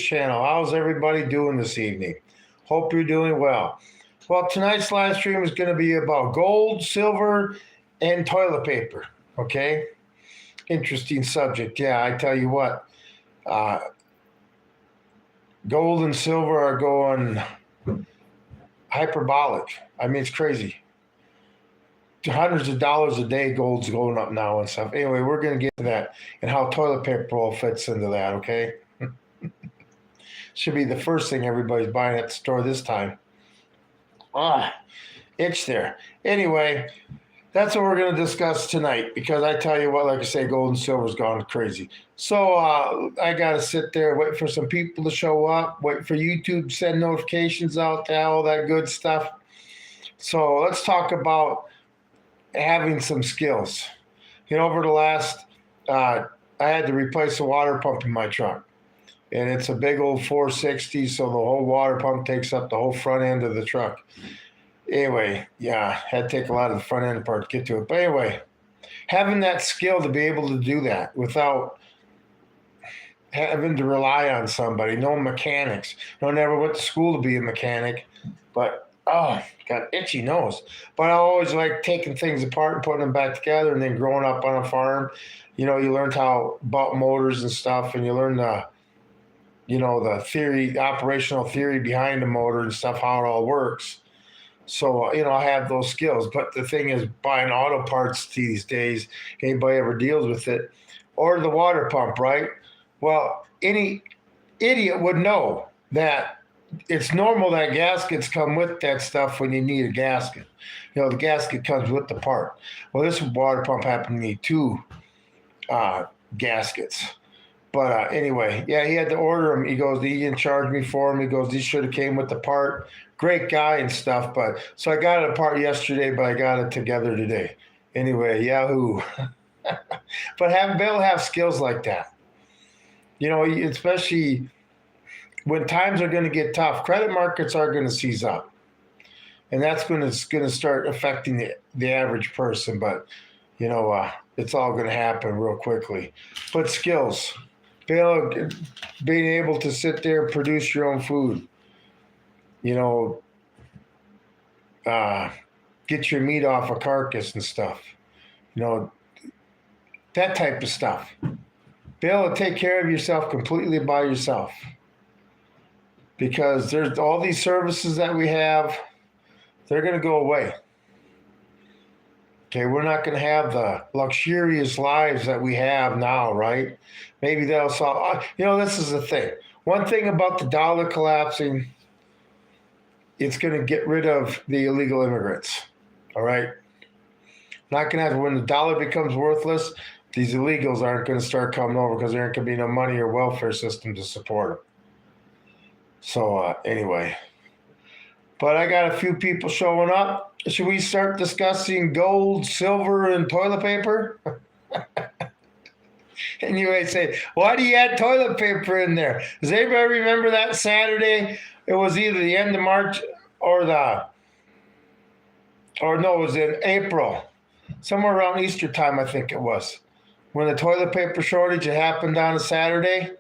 channel. How's everybody doing this evening? Hope you're doing well. Well, tonight's live stream is going to be about gold, silver, and toilet paper. Okay, interesting subject. Yeah, I tell you what, uh, gold and silver are going hyperbolic. I mean, it's crazy. Hundreds of dollars a day, gold's going up now and stuff. Anyway, we're going to get to that and how toilet paper roll fits into that. Okay, should be the first thing everybody's buying at the store this time. Itch there. Anyway, that's what we're going to discuss tonight because I tell you what, like I say, gold and silver's gone crazy. So I got to sit there, wait for some people to show up, wait for YouTube to send notifications out there, all that good stuff. So let's talk about having some skills. Over the last, I had to replace the water pump in my truck. And it's a big old 460, so the whole water pump takes up the whole front end of the truck. Anyway, yeah, had to take a lot of the front end apart to get to it. But anyway, having that skill to be able to do that without having to rely on somebody, no mechanics. I never went to school to be a mechanic, but got itchy nose. But I always like taking things apart and putting them back together. And then growing up on a farm, you learned how about motors and stuff, and you learn the theory, operational theory behind the motor and stuff, how it all works. So, I have those skills. But the thing is, buying auto parts these days, anybody ever deals with it, or the water pump, right? Well, any idiot would know that it's normal that gaskets come with that stuff when you need a gasket. The gasket comes with the part. Well, this water pump happened to need two gaskets. But anyway, yeah, he had to order them. He goes, he didn't charge me for them. He goes, these should have came with the part. Great guy and stuff. But so I got it apart yesterday, but I got it together today. Anyway, yahoo. But be able to have skills like that. Especially when times are going to get tough, credit markets are going to seize up. And that's going to start affecting the average person. But, it's all going to happen real quickly. But skills. Being able to sit there and produce your own food, get your meat off a carcass and stuff, that type of stuff. Be able to take care of yourself completely by yourself, because there's all these services that we have, they're going to go away. Okay, we're not going to have the luxurious lives that we have now, right? Maybe they'll solve. This is the thing. One thing about the dollar collapsing, it's going to get rid of the illegal immigrants. All right? Not going to have, when the dollar becomes worthless, these illegals aren't going to start coming over because there ain't going to be no money or welfare system to support them. So anyway. But I got a few people showing up. Should we start discussing gold, silver, and toilet paper? And you might say, why do you add toilet paper in there? Does anybody remember that Saturday? It was either the end of March or it was in April. Somewhere around Easter time, I think it was. When the toilet paper shortage happened on a Saturday?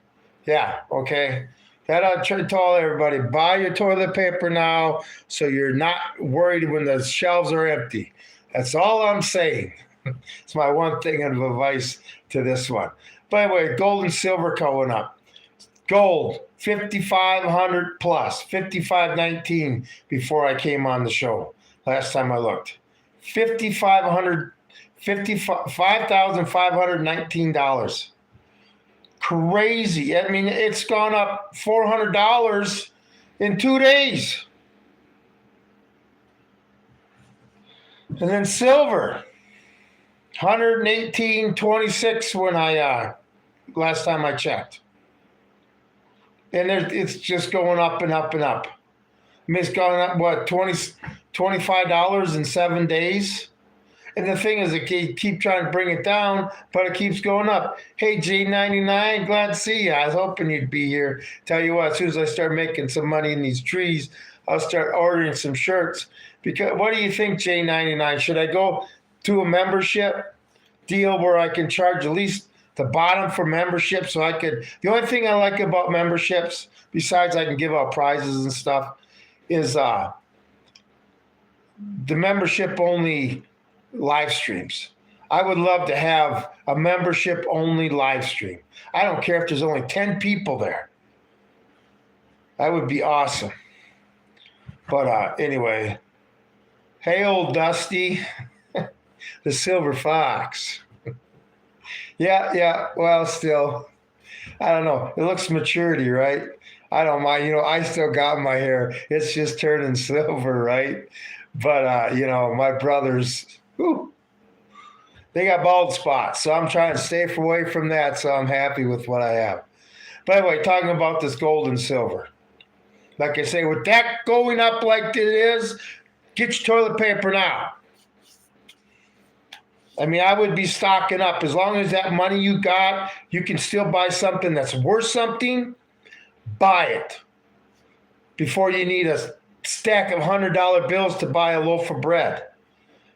Yeah, okay. That I try to tell everybody, buy your toilet paper now so you're not worried when the shelves are empty. That's all I'm saying. It's my one thing of advice to this one. By the way, gold and silver going up. Gold, 5,500 plus, 5,519 before I came on the show. Last time I looked. $5,519. Crazy. I mean, it's gone up $400 in 2 days. And then silver, 118.26 when I last time I checked. And it's just going up and up and up. I mean, it's gone up, what, $25 in 7 days? And the thing is, they keep trying to bring it down, but it keeps going up. Hey, J99, glad to see you. I was hoping you'd be here. Tell you what, as soon as I start making some money in these trees, I'll start ordering some shirts. Because what do you think, J99? Should I go to a membership deal where I can charge at least the bottom for membership. So the only thing I like about memberships, besides I can give out prizes and stuff, is the membership only live streams. I would love to have a membership only live stream. I don't care if there's only 10 people there. That would be awesome. But anyway, hey, old Dusty, the silver fox. Yeah. Well, still, I don't know. It looks maturity, right? I don't mind. I still got my hair. It's just turning silver, right? But my brothers, whew, they got bald spots. So I'm trying to stay away from that. So I'm happy with what I have. By the way, talking about this gold and silver. Like I say, with that going up like it is, get your toilet paper now. I mean, I would be stocking up. As long as that money you got, you can still buy something that's worth something, buy it. Before you need a stack of $100 bills to buy a loaf of bread.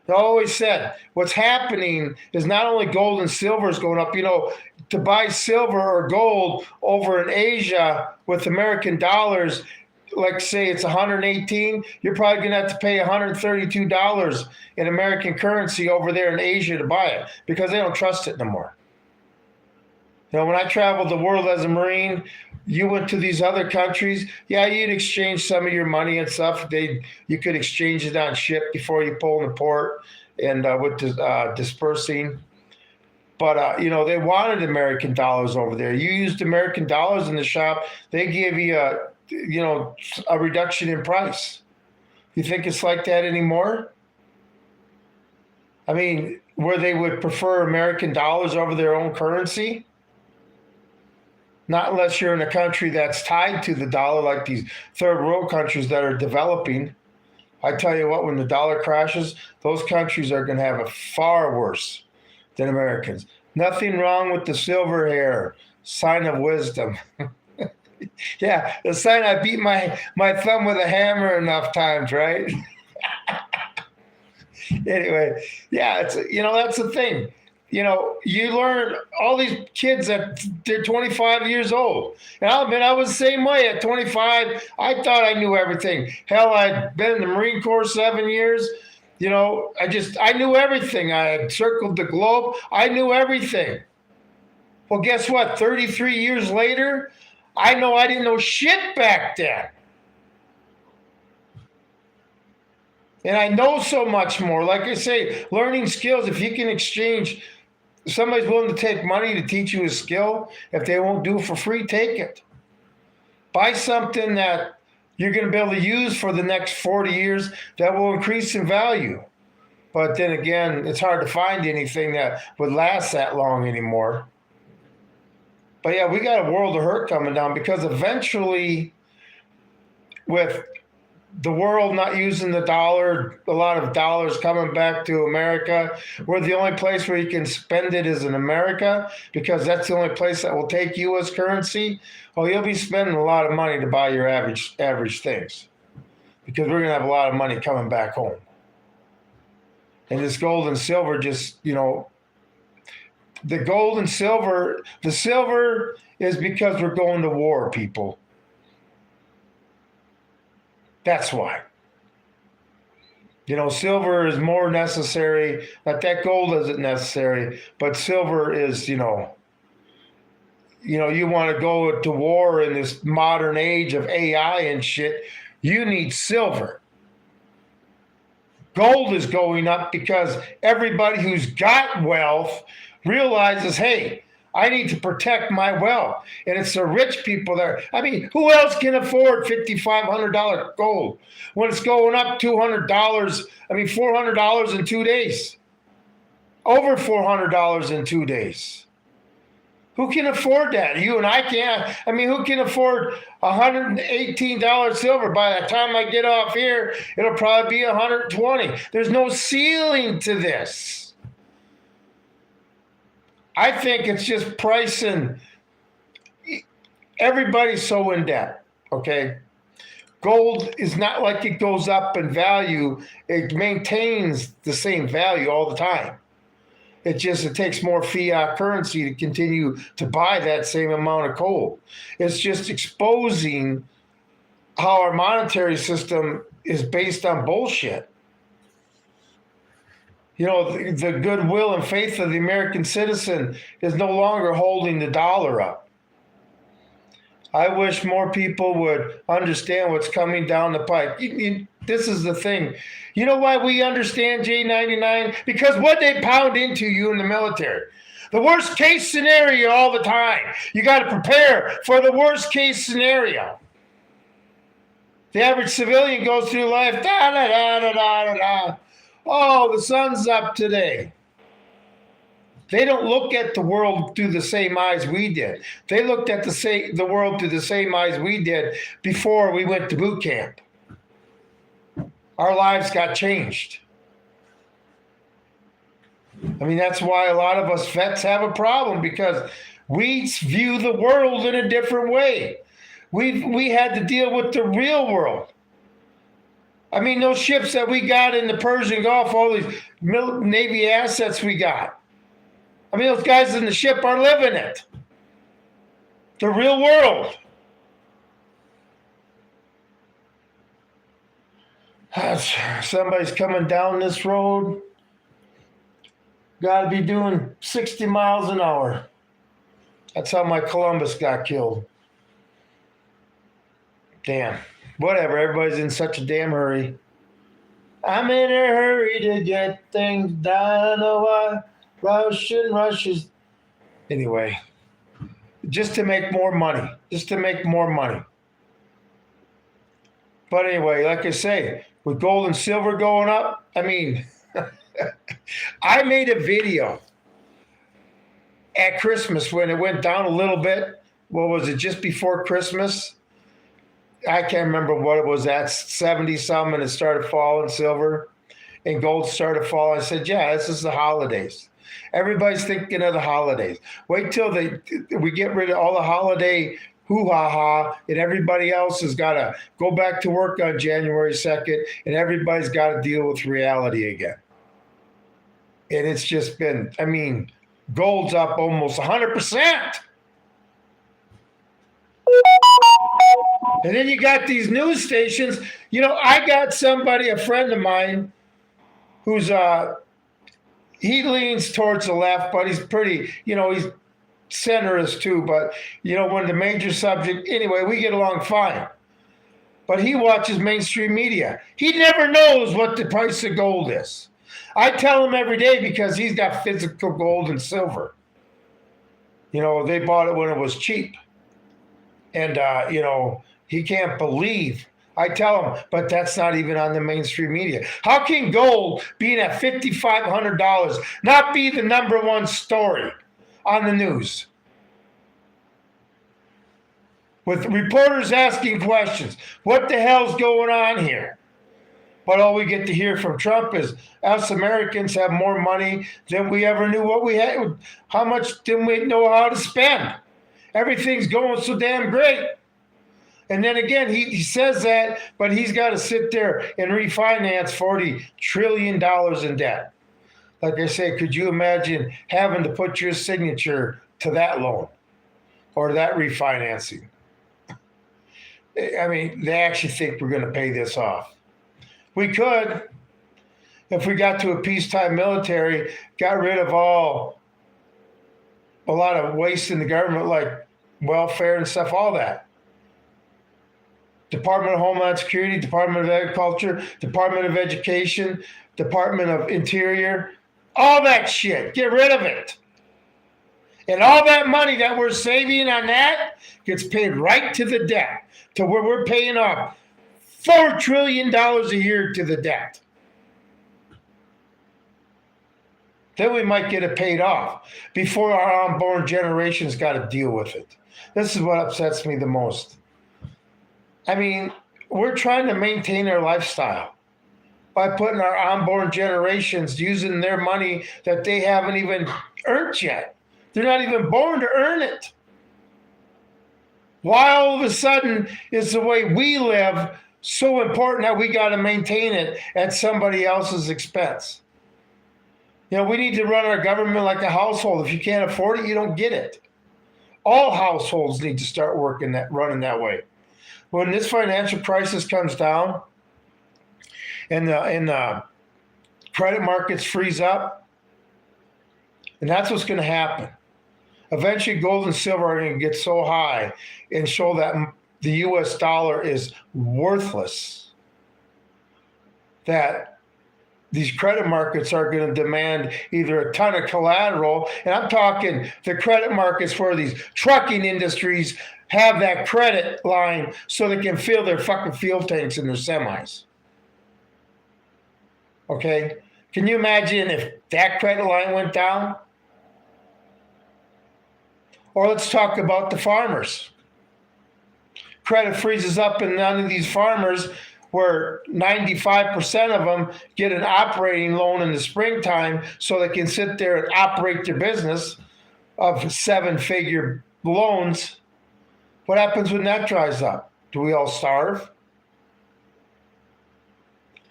I always said, what's happening is not only gold and silver is going up, to buy silver or gold over in Asia with American dollars, like say it's 118, you're probably going to have to pay $132 in American currency over there in Asia to buy it because they don't trust it no more. When I traveled the world as a Marine, you went to these other countries. Yeah, you'd exchange some of your money and stuff. You could exchange it on ship before you pull in the port and with dispersing. But, they wanted American dollars over there. You used American dollars in the shop. They gave you a reduction in price. You think it's like that anymore? I mean, where they would prefer American dollars over their own currency? Not unless you're in a country that's tied to the dollar, like these third world countries that are developing. I tell you what, when the dollar crashes, those countries are going to have it far worse than Americans. Nothing wrong with the silver hair. Sign of wisdom. Yeah, the sign I beat my thumb with a hammer enough times, right? Anyway, yeah, it's that's the thing. You learn all these kids that they're 25 years old. And I'll admit I was the same way at 25. I thought I knew everything. Hell, I'd been in the Marine Corps 7 years. I knew everything. I had circled the globe. I knew everything. Well, guess what? 33 years later, I know I didn't know shit back then. And I know so much more. Like I say, learning skills, if you can exchange, somebody's willing to take money to teach you a skill. If they won't do it for free, take it. Buy something that you're going to be able to use for the next 40 years that will increase in value. But then again, it's hard to find anything that would last that long anymore. But yeah, we got a world of hurt coming down because eventually, with the world not using the dollar, a lot of dollars coming back to America, we're the only place where you can spend it is in America because that's the only place that will take U.S. currency. Well, you'll be spending a lot of money to buy your average things because we're going to have a lot of money coming back home. And this gold and silver just, the gold and silver, the silver is because we're going to war, people. That's why. Silver is more necessary. That gold isn't necessary, but silver is, you want to go to war in this modern age of AI and shit, you need silver. Gold is going up because everybody who's got wealth realizes, hey, I need to protect my wealth. And it's the rich people there. I mean, who else can afford $5,500 gold when it's going up $200? $400 in 2 days. Over $400 in 2 days. Who can afford that? You and I can't. Who can afford $118 silver? By the time I get off here, it'll probably be $120. There's no ceiling to this. I think it's just pricing. Everybody's so in debt, okay? Gold is not like it goes up in value. It maintains the same value all the time. It takes more fiat currency to continue to buy that same amount of coal. It's just exposing how our monetary system is based on bullshit. The goodwill and faith of the American citizen is no longer holding the dollar up. I wish more people would understand what's coming down the pike. This is the thing. You know why we understand J99? Because what they pound into you in the military. The worst case scenario all the time. You got to prepare for the worst case scenario. The average civilian goes through life, da da da da da da. Oh, the sun's up today. They don't look at the world through the same eyes we did. They looked at the world through the same eyes we did before we went to boot camp. Our lives got changed. I mean, that's why a lot of us vets have a problem, because we view the world in a different way. We had to deal with the real world. I mean, those ships that we got in the Persian Gulf, all these Navy assets we got. I mean, those guys in the ship are living it. The real world. Somebody's coming down this road. Got to be doing 60 miles an hour. That's how my Columbus got killed. Damn. Whatever. Everybody's in such a damn hurry. I'm in a hurry to get things done. Oh, I rush and rushes. Anyway, just to make more money. Just to make more money. But anyway, like I say, with gold and silver going up, I mean, I made a video at Christmas when it went down a little bit. What was it, just before Christmas? I can't remember what it was at, 70-something, and it started falling, silver, and gold started falling. I said, yeah, this is the holidays. Everybody's thinking of the holidays. Wait till we get rid of all the holiday hoo-ha-ha, and everybody else has got to go back to work on January 2nd, and everybody's got to deal with reality again. And it's just been, I mean, gold's up almost 100%. And then you got these news stations. I got somebody, a friend of mine, who's he leans towards the left, but he's pretty, he's centrist too. But when the major subject, anyway, we get along fine. But he watches mainstream media. He never knows what the price of gold is. I tell him every day because he's got physical gold and silver. They bought it when it was cheap. And, he can't believe. I tell him, but that's not even on the mainstream media. How can gold being at $5,500 not be the number one story on the news? With reporters asking questions, what the hell's going on here? But all we get to hear from Trump is us Americans have more money than we ever knew what we had. How much didn't we know how to spend? Everything's going so damn great. And then again, he says that, but he's got to sit there and refinance $40 trillion in debt. Like I say, could you imagine having to put your signature to that loan or that refinancing? I mean, they actually think we're going to pay this off. We could, if we got to a peacetime military, got rid of a lot of waste in the government, like welfare and stuff, all that. Department of Homeland Security, Department of Agriculture, Department of Education, Department of Interior, all that shit. Get rid of it. And all that money that we're saving on that gets paid right to the debt, to where we're paying off $4 trillion a year to the debt. Then we might get it paid off before our unborn generations got to deal with it. This is what upsets me the most. I mean, we're trying to maintain our lifestyle by putting our unborn generations using their money that they haven't even earned yet. They're not even born to earn it. Why all of a sudden is the way we live so important that we got to maintain it at somebody else's expense? We need to run our government like a household. If you can't afford it, you don't get it. All households need to start running that way. When this financial crisis comes down and the credit markets freeze up, and that's what's going to happen. Eventually, gold and silver are going to get so high and show that the U.S. dollar is worthless that these credit markets are going to demand either a ton of collateral, and I'm talking the credit markets where these trucking industries have that credit line so they can fill their fucking fuel tanks in their semis. Okay? Can you imagine if that credit line went down? Or let's talk about the farmers. Credit freezes up, and none of these farmers, where 95% of them get an operating loan in the springtime so they can sit there and operate their business of 7-figure loans. What happens when that dries up? Do we all starve?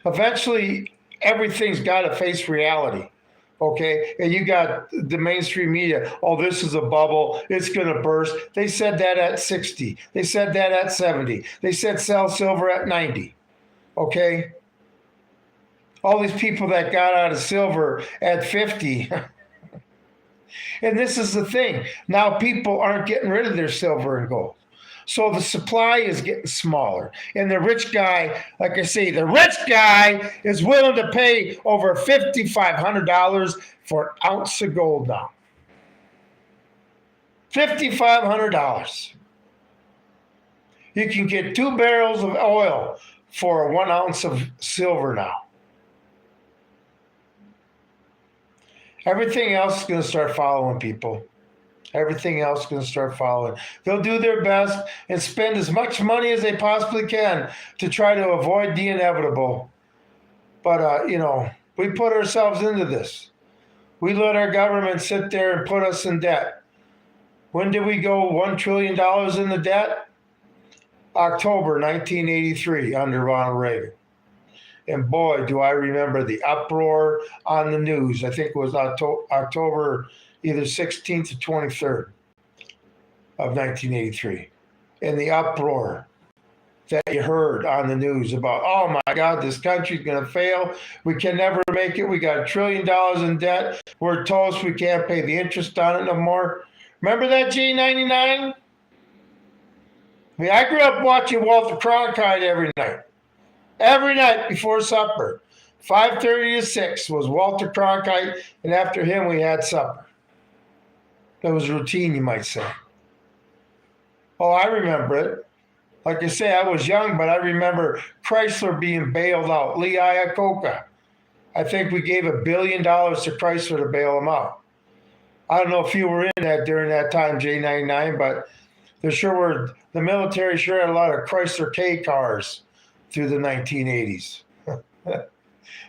Eventually, everything's got to face reality. Okay, and you got the mainstream media. Oh, this is a bubble. It's going to burst. They said that at 60. They said that at 70. They said sell silver at 90. Okay, all these people that got out of silver at 50. And this is the thing. Now people aren't getting rid of their silver and gold. So the supply is getting smaller. And the rich guy, like I say, the rich guy is willing to pay over $5,500 for an ounce of gold now. $5,500. You can get 2 barrels of oil for 1 ounce of silver now. Everything else is going to start following, people. Everything else is going to start following. They'll do their best and spend as much money as they possibly can to try to avoid the inevitable. But, we put ourselves into this. We let our government sit there and put us in debt. When did we go $1 trillion in the debt? October 1983 under Ronald Reagan. And boy, do I remember the uproar on the news. I think it was October either 16th or 23rd of 1983. And the uproar that you heard on the news about, oh my God, this country's going to fail. We can never make it. We got $1 trillion in debt. We're toast. We can't pay the interest on it no more. Remember that, J99? I grew up watching Walter Cronkite every night. Every night before supper. 5:30 to 6 was Walter Cronkite, and after him we had supper. That was routine, you might say. Oh, I remember it. Like I say, I was young, but I remember Chrysler being bailed out. Lee Iacocca. I think we gave $1 billion to Chrysler to bail him out. I don't know if you were in that during that time, J99, but the military sure had a lot of Chrysler K cars through the 1980s.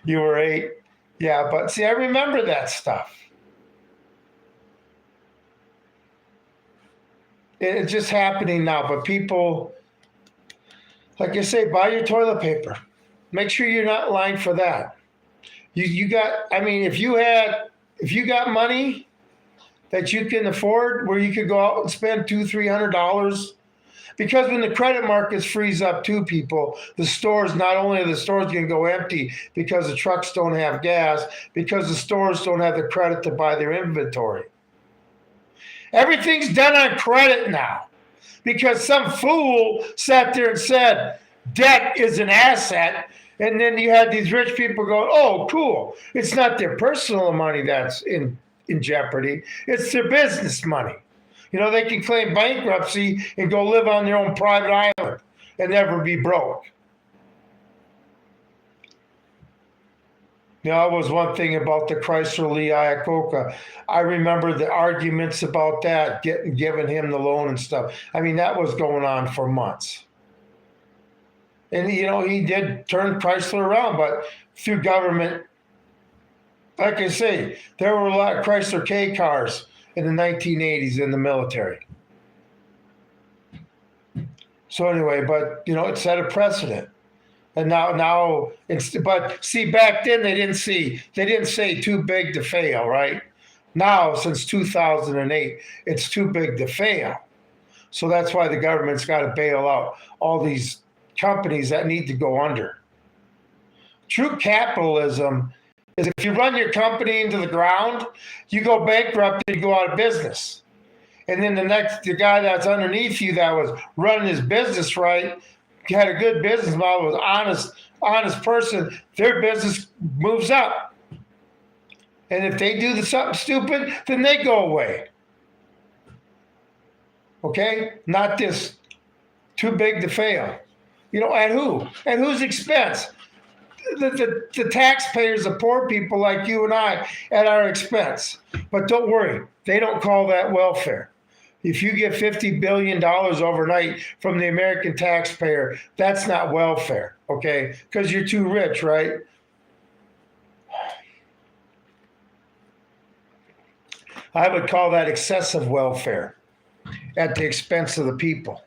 You were 8? Yeah, but see, I remember that stuff. It's just happening now, but people, like I say, buy your toilet paper. Make sure you're not in line for that. If you got money that you can afford where you could go out and spend $200-$300, because when the credit markets freeze up too, people, not only are the stores going to go empty because the trucks don't have gas, because the stores don't have the credit to buy their inventory. Everything's done on credit now because some fool sat there and said debt is an asset. And then you had these rich people going, oh, cool. It's not their personal money that's in jeopardy. It's their business money. They can claim bankruptcy and go live on their own private island and never be broke. That was one thing about the Chrysler Lee Iacocca. I remember the arguments about that, giving him the loan and stuff. That was going on for months. And, he did turn Chrysler around, but through government, like I say, there were a lot of Chrysler K cars in the 1980s in the military. So anyway, but, it set a precedent. And now it's, but see, back then they didn't say too big to fail, right? Now, since 2008, it's too big to fail. So that's why the government's got to bail out all these companies that need to go under. True capitalism is if you run your company into the ground, you go bankrupt and you go out of business. And then the guy that's underneath you that was running his business right, had a good business model, was honest person, their business moves up. And if they do something stupid, then they go away. Okay? Not this too big to fail. At who? At whose expense? The taxpayers, the poor people like you and I, at our expense. But don't worry, they don't call that welfare. If you get $50 billion overnight from the American taxpayer, that's not welfare, okay? Because you're too rich, right? I would call that excessive welfare at the expense of the people.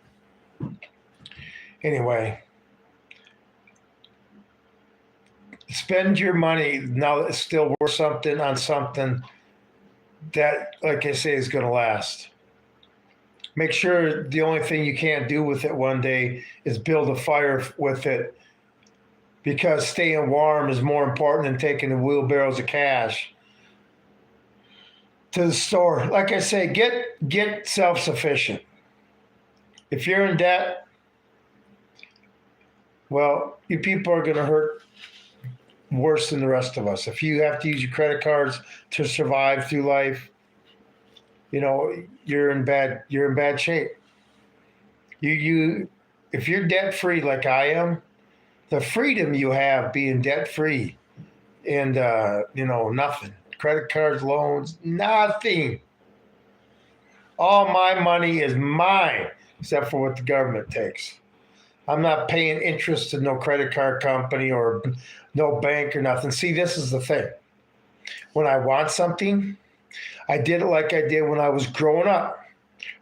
Anyway, spend your money now that it's still worth something on something that, like I say, is going to last. Make sure the only thing you can't do with it one day is build a fire with it, because staying warm is more important than taking the wheelbarrows of cash to the store. Like I say, get self-sufficient. If you're in debt, well, you people are going to hurt worse than the rest of us. If you have to use your credit cards to survive through life, you're in bad shape. If you're debt free like I am, the freedom you have being debt free and nothing, credit cards, loans, nothing. All my money is mine except for what the government takes. I'm not paying interest to no credit card company or no bank or nothing. See, this is the thing. When I want something, I did it like I did when I was growing up.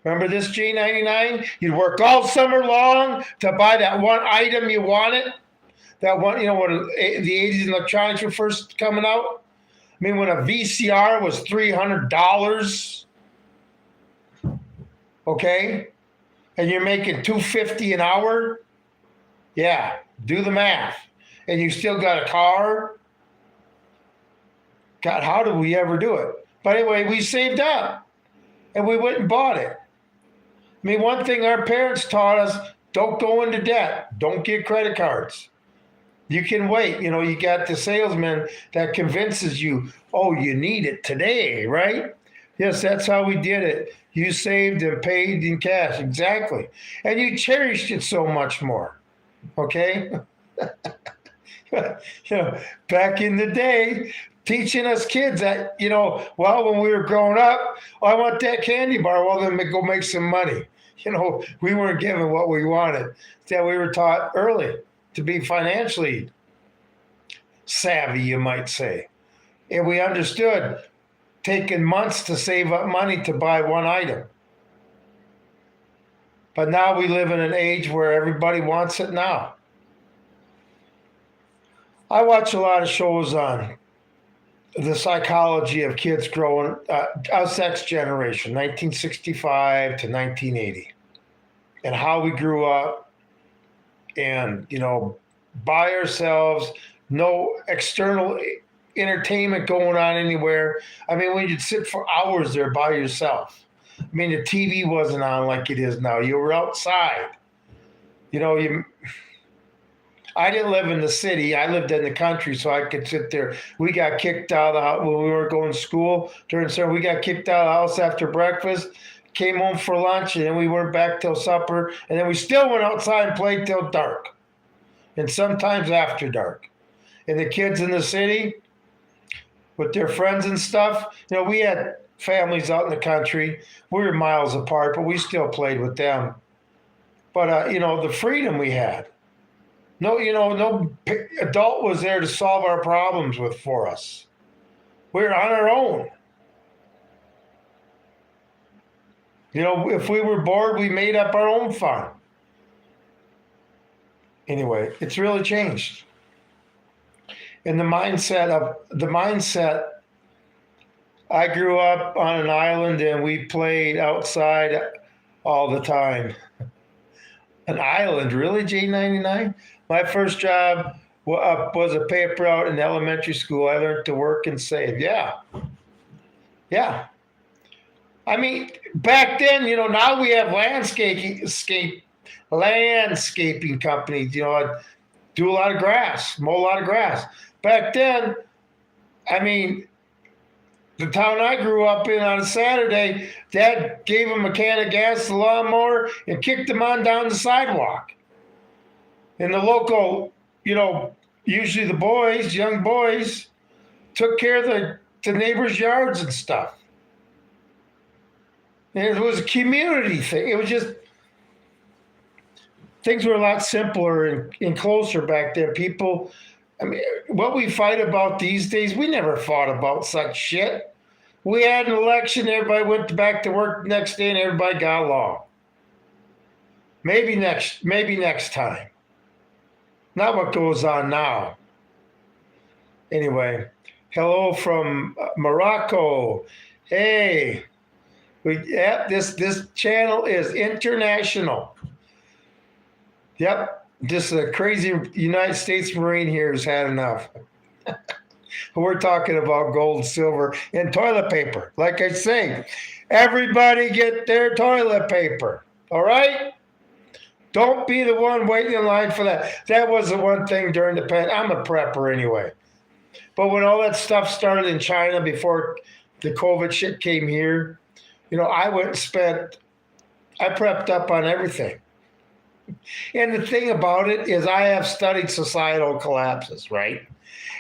Remember this J99? You'd work all summer long to buy that one item you wanted. That one, when the 80s electronics were first coming out. I mean, when a VCR was $300, okay, and you're making $250 an hour, yeah, do the math. And you still got a car. God, how did we ever do it? But anyway, we saved up and we went and bought it. I mean, one thing our parents taught us, don't go into debt. Don't get credit cards. You can wait. You got the salesman that convinces you, oh, you need it today, right? Yes, that's how we did it. You saved and paid in cash. Exactly. And you cherished it so much more. Okay? Back in the day, teaching us kids that, when we were growing up, I want that candy bar. Well, then go make some money. We weren't given what we wanted. That we were taught early to be financially savvy, you might say. And we understood taking months to save up money to buy one item. But now we live in an age where everybody wants it now. I watch a lot of shows on the psychology of kids growing, us X generation, 1965 to 1980, and how we grew up and, by ourselves, no external entertainment going on anywhere. I mean, when you'd sit for hours there by yourself. I mean, the TV wasn't on like it is now. You were outside. I didn't live in the city. I lived in the country, so I could sit there. We got kicked out of the house when we were going to school during summer. We got kicked out of the house after breakfast, came home for lunch, and then we weren't back till supper. And then we still went outside and played till dark, and sometimes after dark. And the kids in the city with their friends and stuff, we had families out in the country. We were miles apart, but we still played with them. But, the freedom we had. No adult was there to solve our problems for us. We were on our own. If we were bored, we made up our own fun. Anyway, it's really changed. And the mindset, I grew up on an island and we played outside all the time. An island, really, J99? My first job was a paper out in elementary school. I learned to work and save. Yeah, yeah. I mean, back then, now we have landscaping companies. Do a lot of grass, mow a lot of grass. Back then, I mean, the town I grew up in on a Saturday, Dad gave him a can of gas, the lawnmower, and kicked him on down the sidewalk. And the local, usually the boys, young boys, took care of the neighbors' yards and stuff. And it was a community thing. It was just, things were a lot simpler and closer back then. People, I mean, what we fight about these days, we never fought about such shit. We had an election, everybody went back to work the next day, and everybody got along. Maybe next time. Not what goes on now. Anyway, hello from Morocco. Hey, this channel is international. Yep, just a crazy United States Marine here has had enough. We're talking about gold, silver, and toilet paper. Like I say, everybody get their toilet paper. All right? Don't be the one waiting in line for that. That was the one thing during the pandemic. I'm a prepper anyway. But when all that stuff started in China before the COVID shit came here, I prepped up on everything. And the thing about it is I have studied societal collapses, right?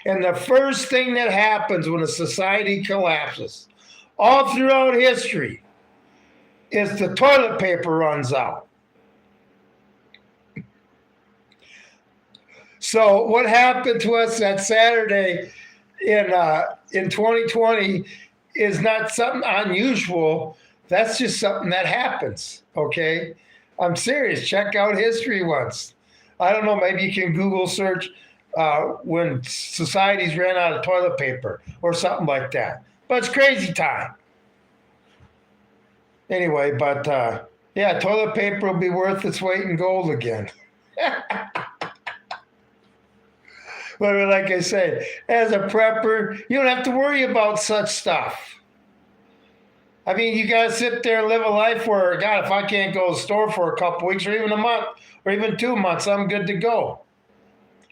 And the first thing that happens when a society collapses, all throughout history, is the toilet paper runs out. So what happened to us that Saturday in 2020 is not something unusual. That's just something that happens, okay? I'm serious. Check out history once. I don't know, maybe you can Google search when societies ran out of toilet paper or something like that. But it's crazy time. Anyway, but yeah, toilet paper will be worth its weight in gold again. But like I say, as a prepper, you don't have to worry about such stuff. I mean, you got to sit there and live a life where, God, if I can't go to the store for a couple weeks or even a month or even 2 months, I'm good to go.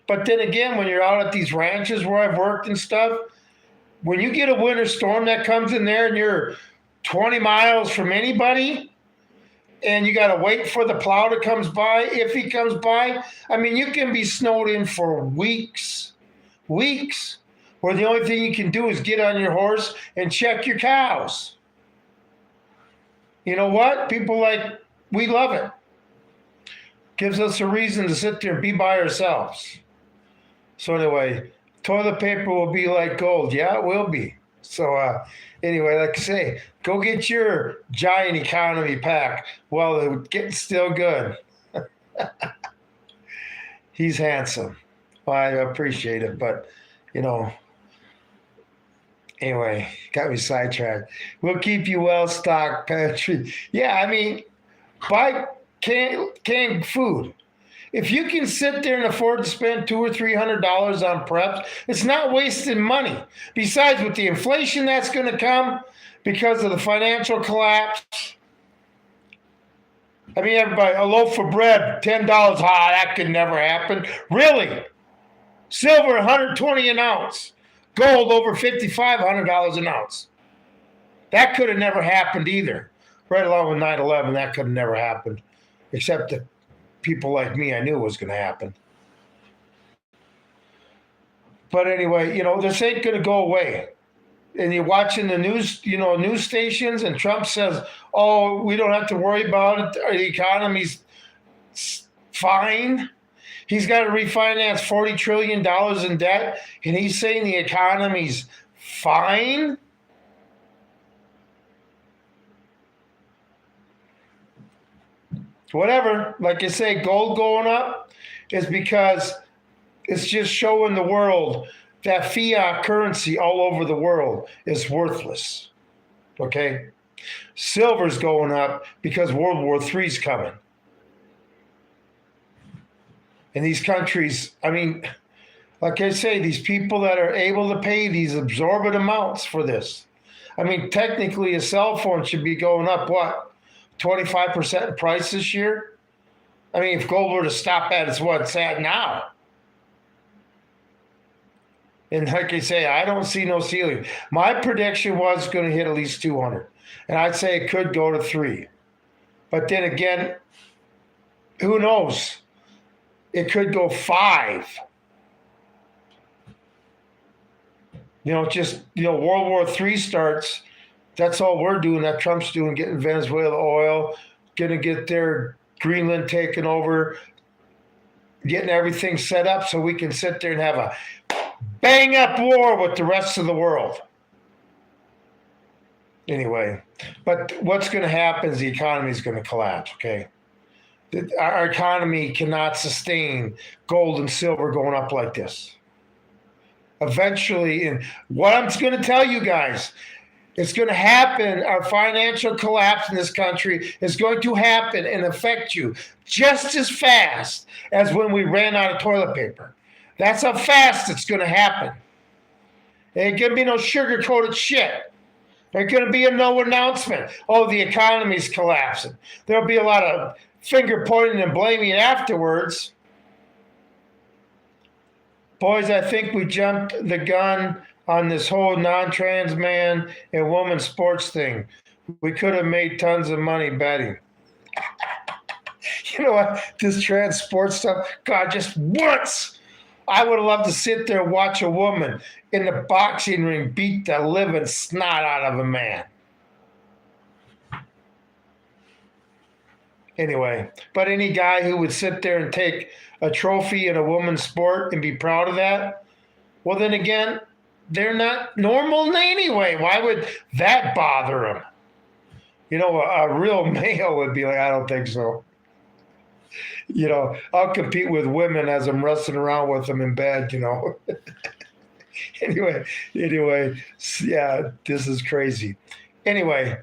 But then again, when you're out at these ranches where I've worked and stuff, when you get a winter storm that comes in there and you're 20 miles from anybody and you got to wait for the plow to comes by, if he comes by, I mean, you can be snowed in for weeks, where the only thing you can do is get on your horse and check your cows. You know what? People we love it. Gives us a reason to sit there and be by ourselves. So anyway, toilet paper will be like gold. Yeah, it will be. So anyway, like I say, go get your giant economy pack while it's getting still good. He's handsome. Well, I appreciate it, but anyway, got me sidetracked. We'll keep you well stocked, pantry. Yeah, I mean, buy canned food. If you can sit there and afford to spend $200 or $300 on preps, it's not wasting money. Besides, with the inflation that's going to come because of the financial collapse, I mean, everybody, a loaf of bread, $10. That could never happen. Really? Silver, $120 an ounce. Gold, over $5,500 an ounce. That could have never happened either. Right along with 9/11, that could have never happened. Except that people like me, I knew it was going to happen. But anyway, this ain't going to go away. And you're watching the news, news stations, and Trump says, oh, we don't have to worry about it. The economy's fine. He's got to refinance $40 trillion in debt, and he's saying the economy's fine? whatever. Like I say, gold going up is because it's just showing the world that fiat currency all over the world is worthless. Okay? Silver's going up because World War III is coming. And these countries, I mean, like I say, these people that are able to pay these exorbitant amounts for this. I mean, technically, a cell phone should be going up, what, 25% in price this year? I mean, if gold were to stop at what it's at now. And like I say, I don't see no ceiling. My prediction was going to hit at least 200. And I'd say it could go to 3. But then again, who knows? It could go 5. World War III starts. That's all we're doing, that Trump's doing, getting Venezuela oil, going to get their Greenland taken over, getting everything set up so we can sit there and have a bang up war with the rest of the world. Anyway, but what's going to happen is the economy is going to collapse, okay? Our economy cannot sustain gold and silver going up like this. Eventually, and what I'm going to tell you guys, it's going to happen. Our financial collapse in this country is going to happen and affect you just as fast as when we ran out of toilet paper. That's how fast it's going to happen. There ain't going to be no sugar-coated shit. There's going to be no announcement. Oh, the economy's collapsing. There'll be a lot of finger pointing and blaming afterwards. Boys, I think we jumped the gun on this whole non-trans man and woman sports thing. We could have made tons of money betting. You know what? This trans sports stuff, God, just once. I would have loved to sit there and watch a woman in the boxing ring beat the living snot out of a man. Anyway, but any guy who would sit there and take a trophy in a woman's sport and be proud of that, well, then again, they're not normal anyway. Why would that bother them? A real male would be like, I don't think so. I'll compete with women as I'm wrestling around with them in bed, Anyway, yeah, this is crazy. Anyway,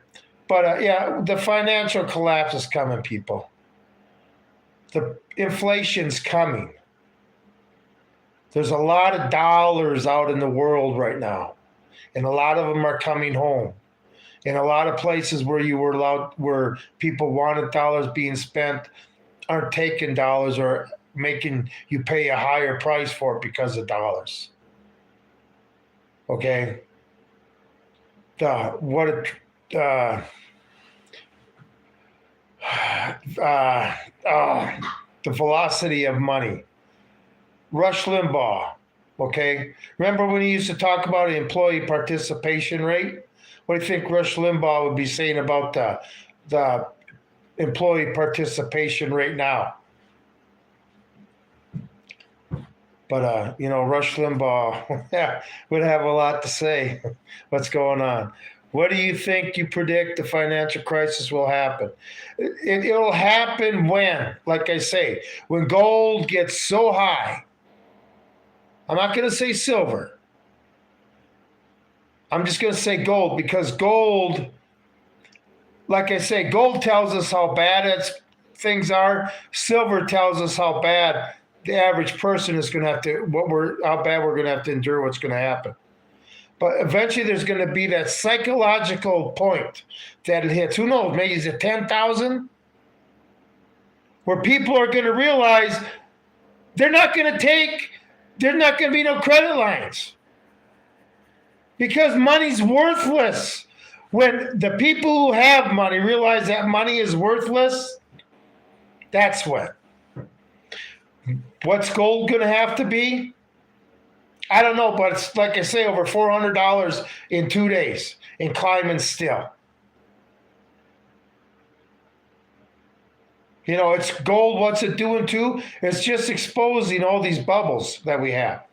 but the financial collapse is coming, people. The inflation's coming. There's a lot of dollars out in the world right now, and a lot of them are coming home. In a lot of places where people wanted dollars being spent, aren't taking dollars or making you pay a higher price for it because of dollars. Okay? The velocity of money. Rush Limbaugh, okay? Remember when he used to talk about the employee participation rate? What do you think Rush Limbaugh would be saying about the employee participation rate now? But, Rush Limbaugh would have a lot to say. What's going on? What do you think you predict the financial crisis will happen? It'll happen when, like I say, when gold gets so high. I'm not going to say silver. I'm just going to say gold, because gold, like I say, gold tells us how bad things are. Silver tells us how bad the average person is going to have to, how bad we're going to have to endure what's going to happen. But eventually there's going to be that psychological point that it hits. Who knows? Maybe it's at 10,000, where people are going to realize there's not going to be no credit lines, because money's worthless. When the people who have money realize that money is worthless, that's when. What's gold going to have to be? I don't know, but it's like I say, over $400 in 2 days and climbing still. It's gold. What's it doing too? It's just exposing all these bubbles that we have.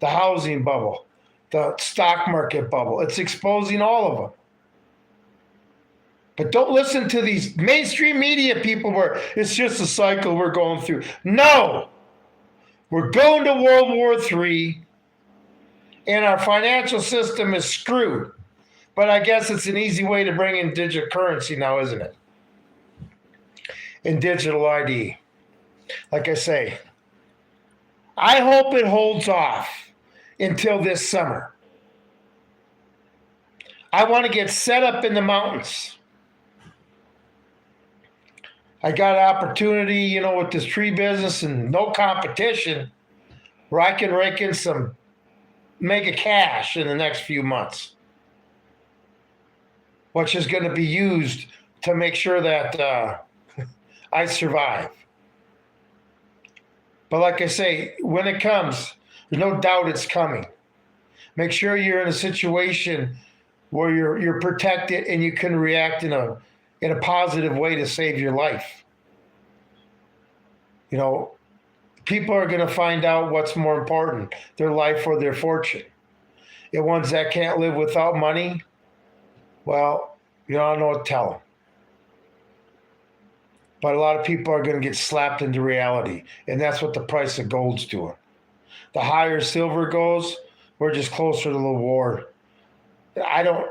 The housing bubble, the stock market bubble. It's exposing all of them. But don't listen to these mainstream media people where it's just a cycle we're going through. No, we're going to World War III, and our financial system is screwed. But I guess it's an easy way to bring in digital currency now, isn't it? And digital ID. Like I say, I hope it holds off until this summer. I want to get set up in the mountains. I got an opportunity, with this tree business and no competition, where I can rake in some mega cash in the next few months, which is going to be used to make sure that I survive. But like I say, when it comes, there's no doubt it's coming. Make sure you're in a situation where you're protected and you can react in a positive way to save your life. People are going to find out what's more important, their life or their fortune. The ones that can't live without money, well, I don't know what to tell them. But a lot of people are going to get slapped into reality, and that's what the price of gold's doing. The higher silver goes, we're just closer to the war. I don't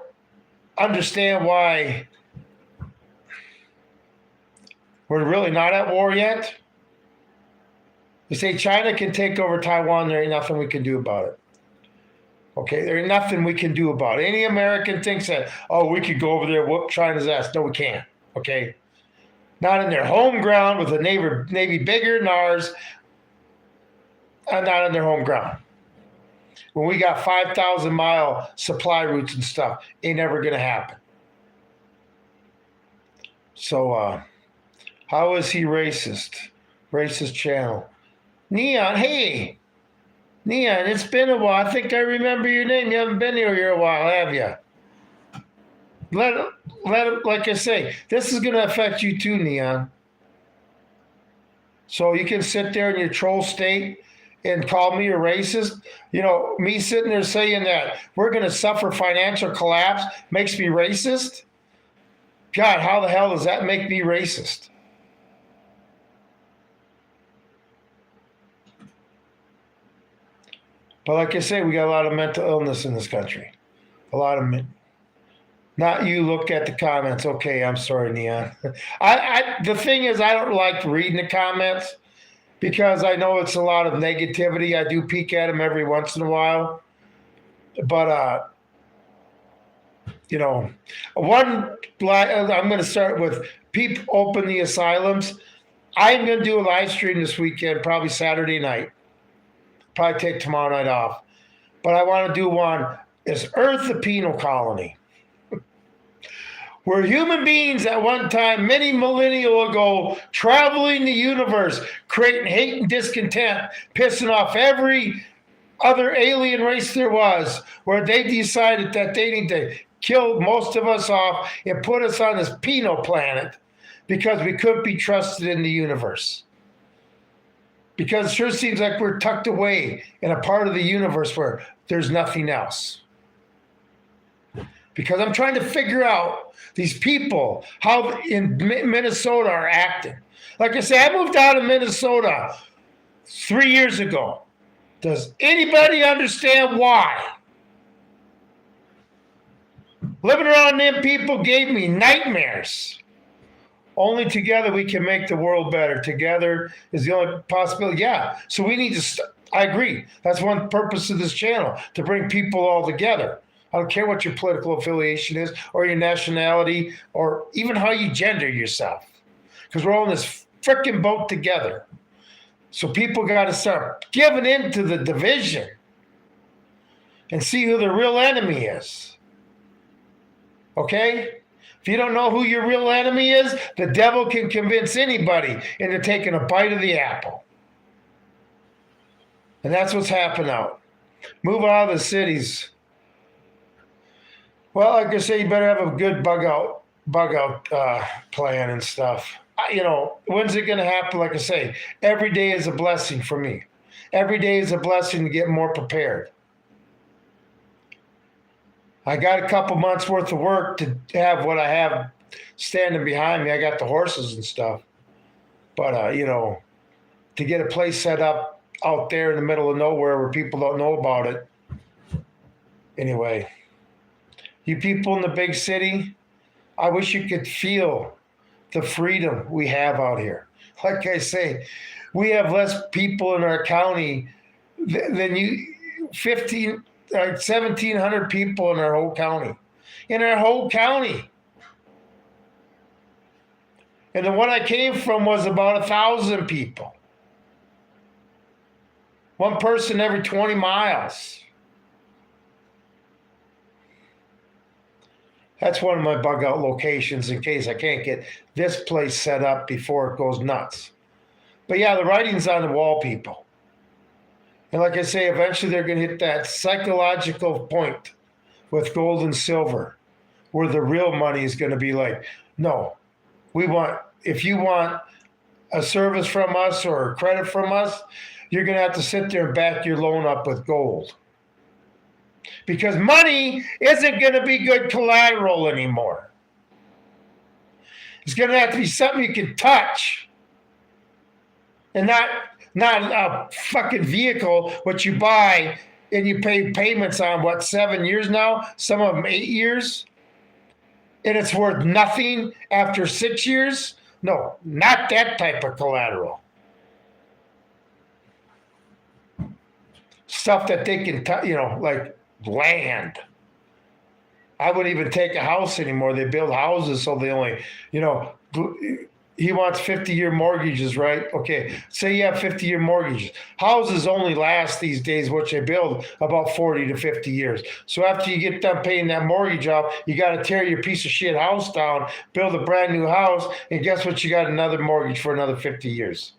understand why we're really not at war yet. You say China can take over Taiwan, there ain't nothing we can do about it. Okay, there ain't nothing we can do about it. Any American thinks that, we could go over there, whoop China's ass. No, we can't. Okay? Not in their home ground with a navy bigger than ours, and not in their home ground. When we got 5,000-mile supply routes and stuff, ain't never going to happen. So, how is he racist? Racist channel. Neon, hey. Neon, it's been a while. I think I remember your name. You haven't been here a while, have you? Let it, like I say, this is going to affect you too, Neon. So you can sit there in your troll state and call me a racist. Me sitting there saying that we're going to suffer financial collapse makes me racist? God, how the hell does that make me racist? But like I say, we got a lot of mental illness in this country. A lot of Not you look at the comments. Okay, I'm sorry, Neon. The thing is, I don't like reading the comments because I know it's a lot of negativity. I do peek at them every once in a while. But, I'm going to start with people open the asylums. I'm going to do a live stream this weekend, probably Saturday night. Probably take tomorrow night off. But I want to do one. Is Earth a penal colony? Were human beings at one time, many millennia ago, traveling the universe, creating hate and discontent, pissing off every other alien race there was, where they decided that they need to kill most of us off and put us on this penal planet because we couldn't be trusted in the universe. Because it sure seems like we're tucked away in a part of the universe where there's nothing else. Because I'm trying to figure out these people, how in Minnesota are acting. Like I say, I moved out of Minnesota 3 years ago. Does anybody understand why? Living around them people gave me nightmares. Only together we can make the world better. Together is the only possibility. Yeah, so we need to, I agree. That's one purpose of this channel, to bring people all together. I don't care what your political affiliation is or your nationality or even how you gender yourself. Because we're all in this freaking boat together. So people got to start giving in to the division and see who the real enemy is. Okay? If you don't know who your real enemy is, the devil can convince anybody into taking a bite of the apple. And that's what's happened now. Move out of the cities. Well, like I say, you better have a good bug out plan and stuff. When's it going to happen? Like I say, every day is a blessing for me. Every day is a blessing to get more prepared. I got a couple months worth of work to have what I have standing behind me. I got the horses and stuff. But, to get a place set up out there in the middle of nowhere where people don't know about it. Anyway, you people in the big city, I wish you could feel the freedom we have out here. Like I say, we have less people in our county than 1,700 people in our whole county. In our whole county. And the one I came from was about 1,000 people. One person every 20 miles. That's one of my bug out locations in case I can't get this place set up before it goes nuts. But yeah, the writing's on the wall, people. And like I say, eventually they're going to hit that psychological point with gold and silver where the real money is going to be like, no, if you want a service from us or credit from us, you're going to have to sit there and back your loan up with gold. Because money isn't going to be good collateral anymore. It's going to have to be something you can touch. And not a fucking vehicle, what you buy and you pay payments on, 7 years now? Some of them 8 years? And it's worth nothing after 6 years? No, not that type of collateral. Stuff that they can, like land. I wouldn't even take a house anymore. They build houses so they only, he wants 50-year mortgages, right? Okay, say you have 50-year mortgages. Houses only last these days, which they build, about 40 to 50 years. So after you get done paying that mortgage off, you got to tear your piece of shit house down, build a brand new house, and guess what? You got another mortgage for another 50 years.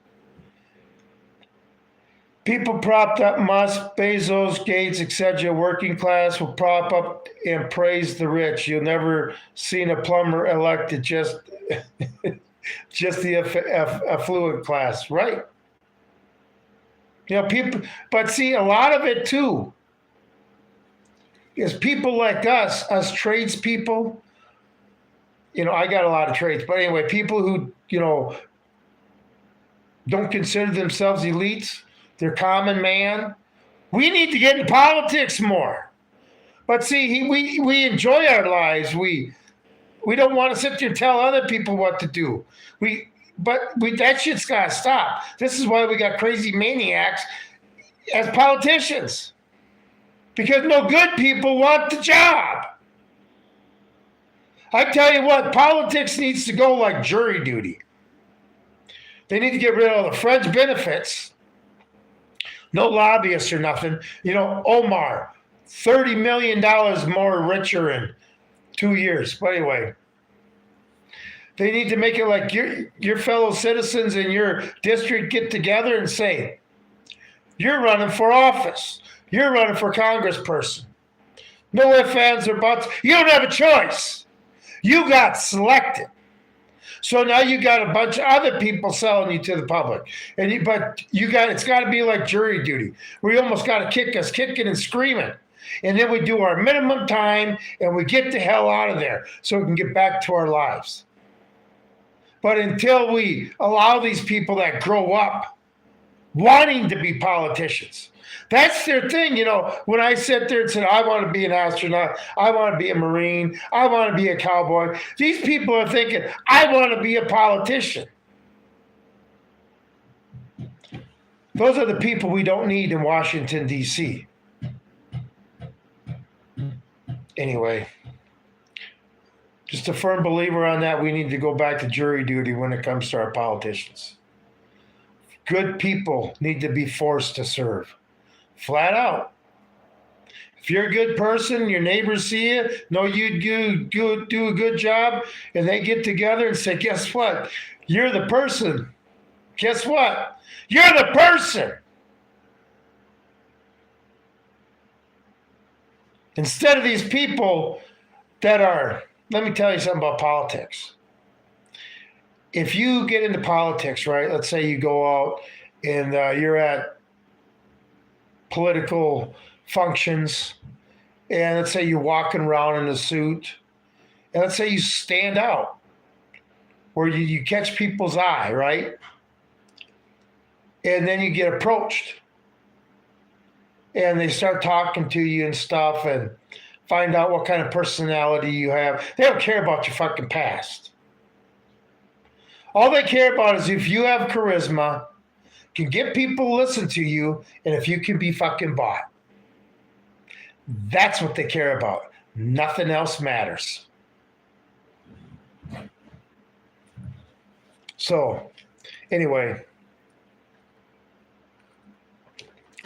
People propped up Musk, Bezos, Gates, etc. Working class will prop up and praise the rich. You'll never seen a plumber elected just the affluent class, right? People, but see, a lot of it too is people like us tradespeople. I got a lot of trades, but anyway, people who, don't consider themselves elites, they're common man. We need to get into politics more. But see, we enjoy our lives. We don't want to sit there and tell other people what to do. That shit's got to stop. This is why we got crazy maniacs as politicians. Because no good people want the job. I tell you what, politics needs to go like jury duty. They need to get rid of the fringe benefits. No lobbyists or nothing. Omar, $30 million more richer in 2 years. But anyway, they need to make it like your fellow citizens in your district get together and say, you're running for office. You're running for congressperson. No ifs, ands, or buts. You don't have a choice. You got selected. So now you got a bunch of other people selling you to the public. It's got to be like jury duty. We almost got to kick us kicking and screaming. And then we do our minimum time and we get the hell out of there so we can get back to our lives. But until we allow these people that grow up wanting to be politicians, that's their thing. When I sit there and said, I want to be an astronaut, I want to be a Marine, I want to be a cowboy, these people are thinking, I want to be a politician. Those are the people we don't need in Washington, D.C. Anyway, just a firm believer on that. We need to go back to jury duty when it comes to our politicians. Good people need to be forced to serve. Flat out. If you're a good person, your neighbors see you, know you do a good job, and they get together and say, guess what? You're the person. Guess what? You're the person. Instead of these people that are, let me tell you something about politics. If you get into politics, right, let's say you go out and you're at political functions, and let's say you're walking around in a suit, and let's say you stand out. where you catch people's eye, right? And then you get approached. And they start talking to you and stuff and find out what kind of personality you have. They don't care about your fucking past. All they care about is if you have charisma, can get people to listen to you, and if you can be fucking bought. That's what they care about. Nothing else matters. So, anyway,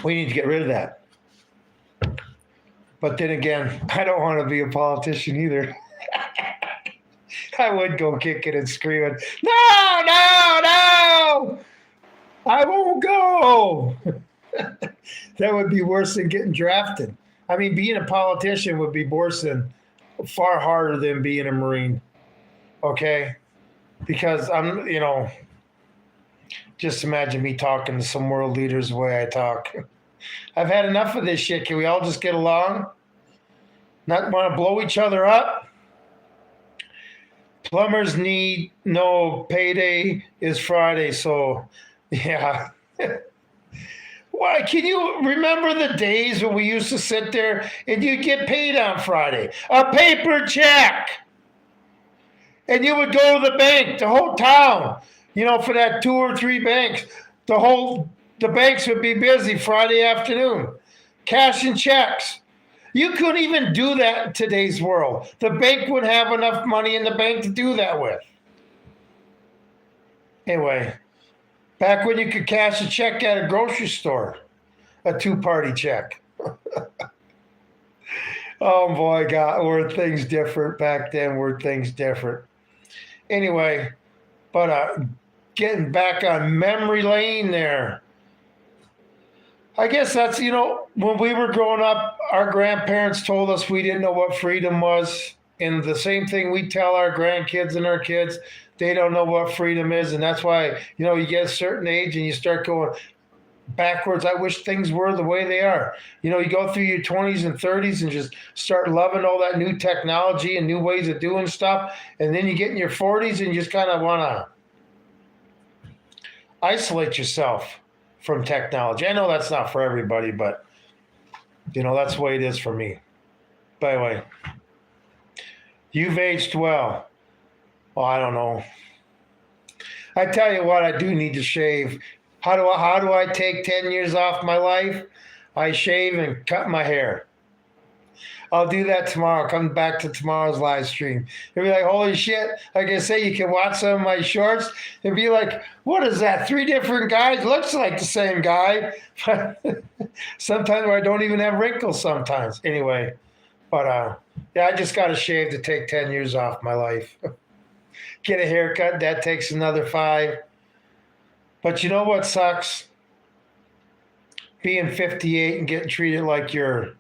we need to get rid of that. But then again, I don't want to be a politician either. I would go kicking and screaming, no, no, no, I won't go. That would be worse than getting drafted. I mean, being a politician would be worse than, far harder than being a Marine. Okay? Because just imagine me talking to some world leaders the way I talk. I've had enough of this shit. Can we all just get along? Not want to blow each other up? Plumbers need no payday is Friday, so yeah. Why, can you remember the days when we used to sit there and you'd get paid on Friday? A paper check. And you would go to the bank, the whole town, for that 2 or 3 banks. The banks would be busy Friday afternoon, cashing checks. You couldn't even do that in today's world. The bank wouldn't have enough money in the bank to do that with. Anyway, back when you could cash a check at a grocery store, a 2-party check. Oh boy, God, were things different back then? Were things different? Anyway, but getting back on memory lane there. I guess that's, when we were growing up, our grandparents told us we didn't know what freedom was. And the same thing we tell our grandkids and our kids, they don't know what freedom is. And that's why, you get a certain age and you start going backwards. I wish things were the way they are. You go through your 20s and 30s and just start loving all that new technology and new ways of doing stuff. And then you get in your 40s and you just kind of want to isolate yourself from technology. I know that's not for everybody, but that's the way it is for me. By the way, you've aged well. Well, I don't know. I tell you what, I do need to shave. How do I take 10 years off my life? I shave and cut my hair. I'll do that tomorrow. Come back to tomorrow's live stream. You'll be like, holy shit. Like I say, you can watch some of my shorts and be like, what is that? 3 different guys? Looks like the same guy. Sometimes I don't even have wrinkles sometimes. Anyway, but yeah, I just got to shave to take 10 years off my life. Get a haircut. That takes another 5. But you know what sucks? Being 58 and getting treated like you're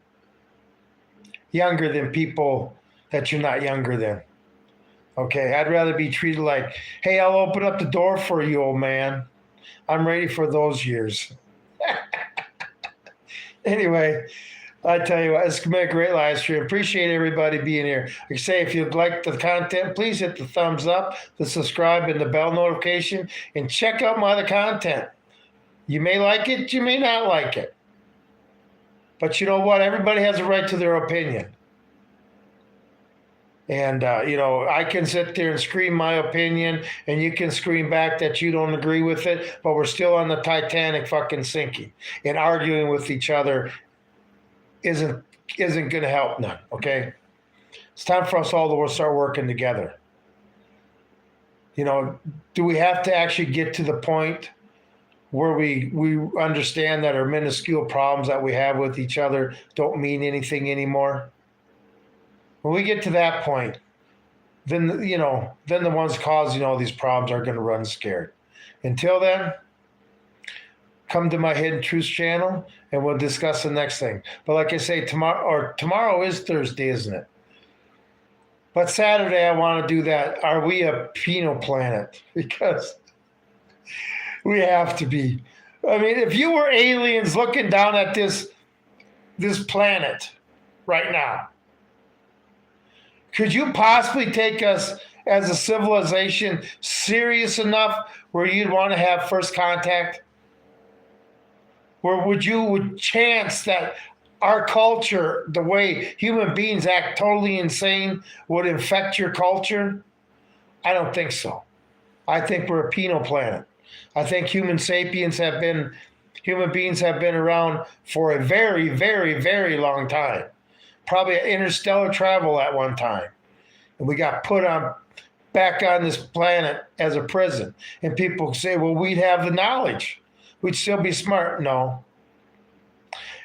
younger than people that you're not younger than. Okay, I'd rather be treated like, hey, I'll open up the door for you, old man. I'm ready for those years. Anyway, I tell you what, it's been a great live stream. Appreciate everybody being here. Like I say, if you'd like the content, please hit the thumbs up, the subscribe, and the bell notification, and check out my other content. You may like it, you may not like it. But you know what? Everybody has a right to their opinion. And, I can sit there and scream my opinion, and you can scream back that you don't agree with it, but we're still on the Titanic fucking sinking. And arguing with each other isn't going to help none, okay? It's time for us all to start working together. Do we have to actually get to the point where we understand that our minuscule problems that we have with each other don't mean anything anymore? When we get to that point, then the ones causing all these problems are going to run scared. Until then, come to my Hidden Truths channel and we'll discuss the next thing. But like I say, tomorrow is Thursday, isn't it? But Saturday I want to do that. Are we a penal planet? Because we have to be. I mean, if you were aliens looking down at this planet right now, could you possibly take us as a civilization serious enough where you'd want to have first contact? Where would chance that our culture, the way human beings act totally insane, would infect your culture? I don't think so. I think we're a penal planet. I think human beings have been around for a very, very, very long time. Probably interstellar travel at one time. And we got put on back on this planet as a prison. And people say, well, we'd have the knowledge. We'd still be smart. No.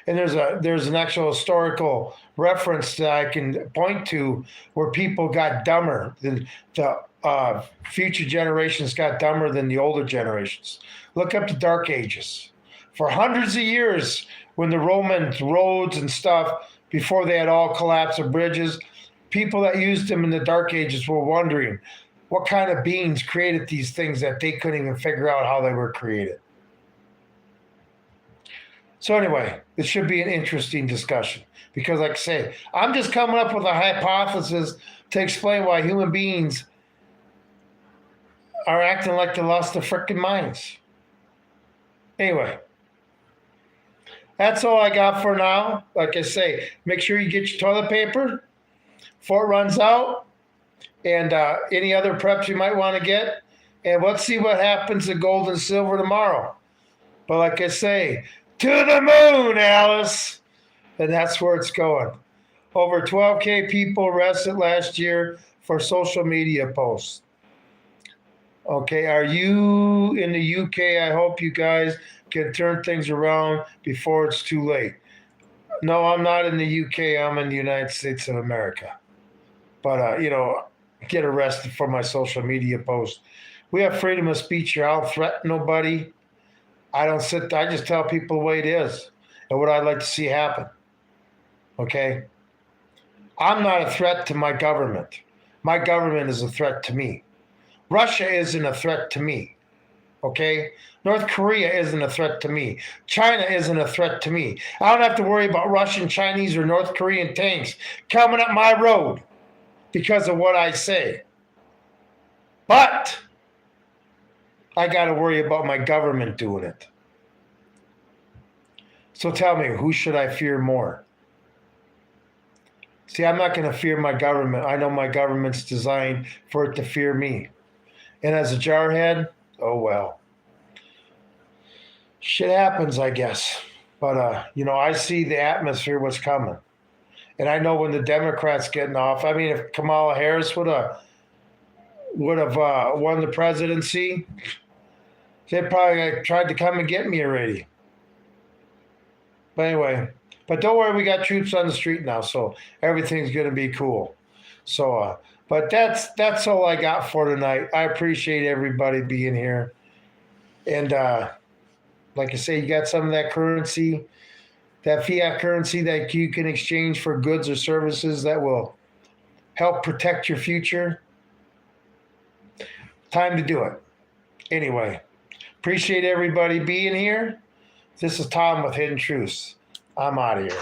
And there's an actual historical reference that I can point to where people got dumber. The future generations got dumber than the older generations. Look up the Dark Ages. For hundreds of years, when the Romans roads and stuff, before they had all collapsed of bridges, people that used them in the Dark Ages were wondering what kind of beings created these things that they couldn't even figure out how they were created. So anyway, it should be an interesting discussion because, like I say, I'm just coming up with a hypothesis to explain why human beings are acting like they lost their freaking minds. Anyway, that's all I got for now. Like I say, make sure you get your toilet paper before it runs out, and any other preps you might want to get. And let's see what happens to gold and silver tomorrow. But like I say, to the moon, Alice. And that's where it's going. Over 12K people arrested last year for social media posts. Okay, are you in the UK? I hope you guys can turn things around before it's too late. No, I'm not in the UK. I'm in the United States of America. But, get arrested for my social media post. We have freedom of speech here. I don't threaten nobody. I just tell people the way it is and what I'd like to see happen. Okay? I'm not a threat to my government. My government is a threat to me. Russia isn't a threat to me. Okay? North Korea isn't a threat to me. China isn't a threat to me. I don't have to worry about Russian, Chinese, or North Korean tanks coming up my road because of what I say. But I got to worry about my government doing it. So tell me, who should I fear more? See, I'm not going to fear my government. I know my government's designed for it to fear me. And as a jarhead, oh well. Shit happens, I guess. But, I see the atmosphere, what's coming. And I know when the Democrats getting off. I mean, if Kamala Harris would have won the presidency, they probably tried to come and get me already. But anyway, don't worry, we got troops on the street now, so everything's going to be cool. So, but that's all I got for tonight. I appreciate everybody being here. And like I say, you got some of that currency, that fiat currency that you can exchange for goods or services that will help protect your future. Time to do it. Anyway, appreciate everybody being here. This is Tom with Hidden Truths. I'm out of here.